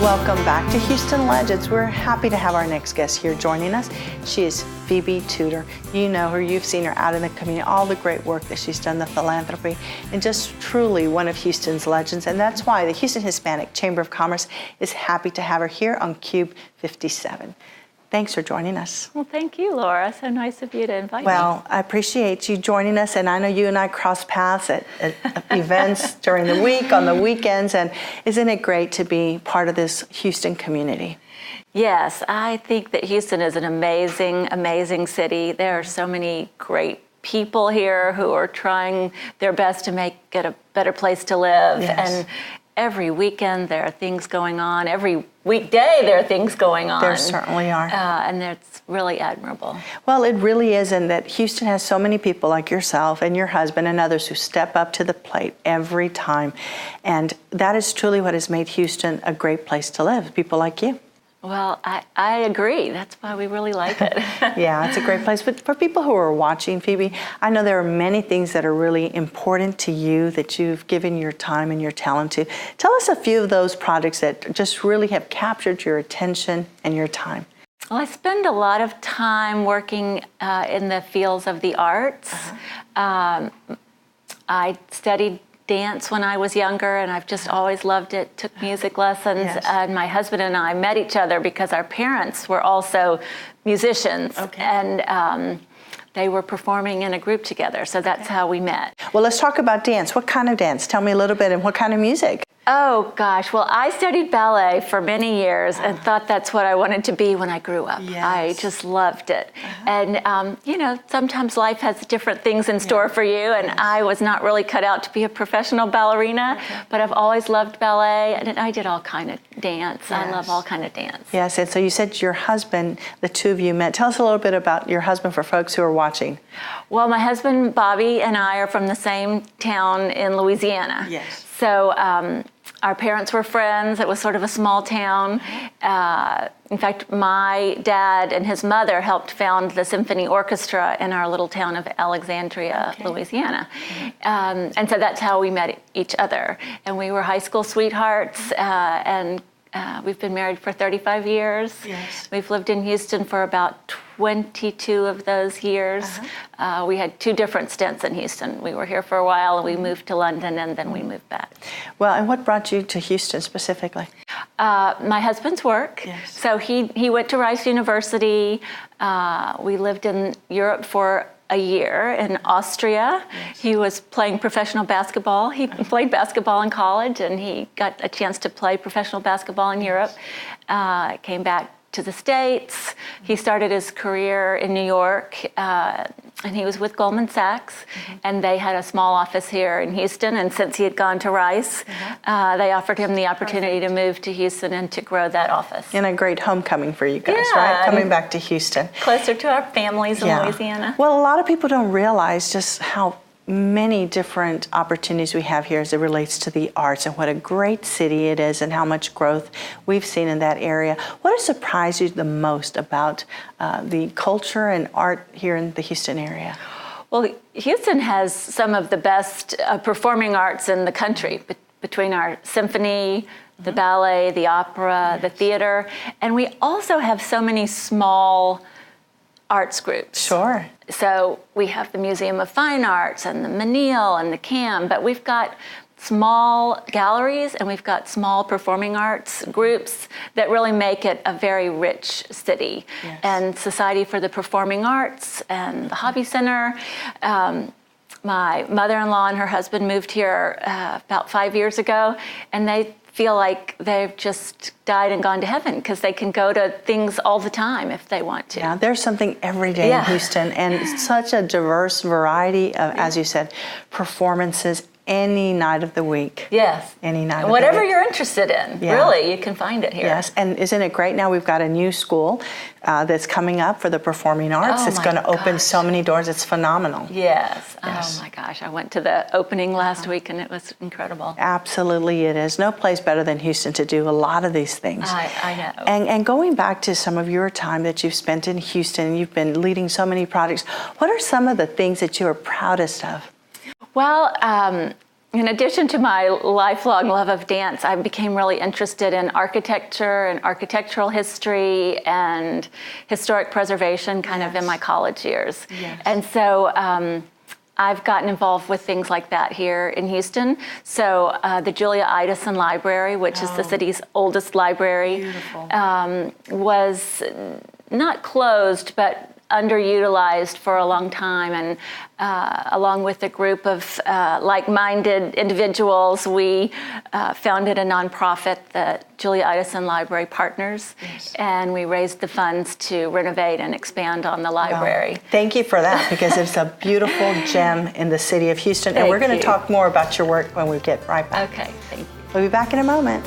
Welcome back to Houston Legends. We're happy to have our next guest here joining us. She is Phoebe Tudor. You know her, you've seen her out in the community, all the great work that she's done, the philanthropy, and just truly one of Houston's legends. And that's why the Houston Hispanic Chamber of Commerce is happy to have her here on KUBE 57. Thanks for joining us. Well, thank you, Laura. So nice of you to invite me. Well, I appreciate you joining us, and I know you and I cross paths at events during the week, on the weekends, and isn't it great to be part of this Houston community? Yes, I think that Houston is an amazing, amazing city. There are so many great people here who are trying their best to make it a better place to live. Yes. And every weekend there are things going on. Every weekday there are things going on. There certainly are. And it's really admirable. Well, it really is, and that Houston has so many people like yourself and your husband and others who step up to the plate every time. And that is truly what has made Houston a great place to live, people like you. Well, I agree. That's why we really like it. Yeah, it's a great place. But for people who are watching, Phoebe, I know there are many things that are really important to you that you've given your time and your talent to. Tell us a few of those projects that just really have captured your attention and your time. Well, I spend a lot of time working in the fields of the arts. I studied dance when I was younger, and I've just always loved it. Took music lessons, Yes. and my husband and I met each other because our parents were also musicians, and they were performing in a group together, so that's how we met. Well, let's talk about dance. What kind of dance? Tell me a little bit, and what kind of music? Oh gosh, well, I studied ballet for many years and thought that's what I wanted to be when I grew up. Yes. I just loved it. And you know, sometimes life has different things in store for you, and I was not really cut out to be a professional ballerina, but I've always loved ballet, and I did all kind of dance. Yes. I love all kind of dance. Yes, and so you said your husband, the two of you met. Tell us a little bit about your husband for folks who are watching. Well, my husband, Bobby, and I are from the same town in Louisiana. Yes. So our parents were friends. It was sort of a small town. In fact, my dad and his mother helped found the symphony orchestra in our little town of Alexandria, Louisiana. And so that's how we met each other. And we were high school sweethearts, and we've been married for 35 years. Yes. We've lived in Houston for about 22 of those years. We had 2 different stints in Houston. We were here for a while, and we moved to London, and then we moved back. Well, and what brought you to Houston specifically? My husband's work. Yes. So he went to Rice University. We lived in Europe for a year in Austria. Yes. He was playing professional basketball. He played basketball in college, and he got a chance to play professional basketball in Europe. Came back to the States. He started his career in New York, and he was with Goldman Sachs, and they had a small office here in Houston, and since he had gone to Rice, they offered him the opportunity to move to Houston and to grow that office. And a great homecoming for you guys, Yeah. right? Coming back to Houston. Closer to our families in Louisiana. Well, a lot of people don't realize just how many different opportunities we have here as it relates to the arts, and what a great city it is, and how much growth we've seen in that area. What has surprised you the most about the culture and art here in the Houston area? Well, Houston has some of the best performing arts in the country, between our symphony, the ballet, the opera, the theater, and we also have so many small arts groups. Sure. So we have the Museum of Fine Arts and the Menil and the CAM, but we've got small galleries and we've got small performing arts groups that really make it a very rich city. Yes. And Society for the Performing Arts and the Hobby Center. My mother-in-law and her husband moved here about 5 years ago, and they feel like they've just died and gone to heaven because they can go to things all the time if they want to. Yeah, there's something every day in Houston, and such a diverse variety of, as you said, performances any night of the week. Yes. Any night of the week. Whatever you're interested in, really, you can find it here. Yes, and isn't it great now we've got a new school that's coming up for the performing arts. Oh, it's going to open gosh. so many doors. It's phenomenal. Yes. Yes. Oh my gosh, I went to the opening last week and it was incredible. Absolutely it is. No place better than Houston to do a lot of these things. I know. And going back to some of your time that you've spent in Houston, and you've been leading so many projects, what are some of the things that you are proudest of? Well, in addition to my lifelong love of dance, I became really interested in architecture and architectural history and historic preservation kind of in my college years. Yes. And so I've gotten involved with things like that here in Houston. So the Julia Idison Library, which is the city's oldest library, was not closed, but underutilized for a long time, and along with a group of like-minded individuals, we founded a nonprofit, the Julia Idison Library Partners, and we raised the funds to renovate and expand on the library. Wow. Thank you for that, because it's a beautiful gem in the city of Houston, and we're going to talk more about your work when we get right back. Okay, thank you. We'll be back in a moment.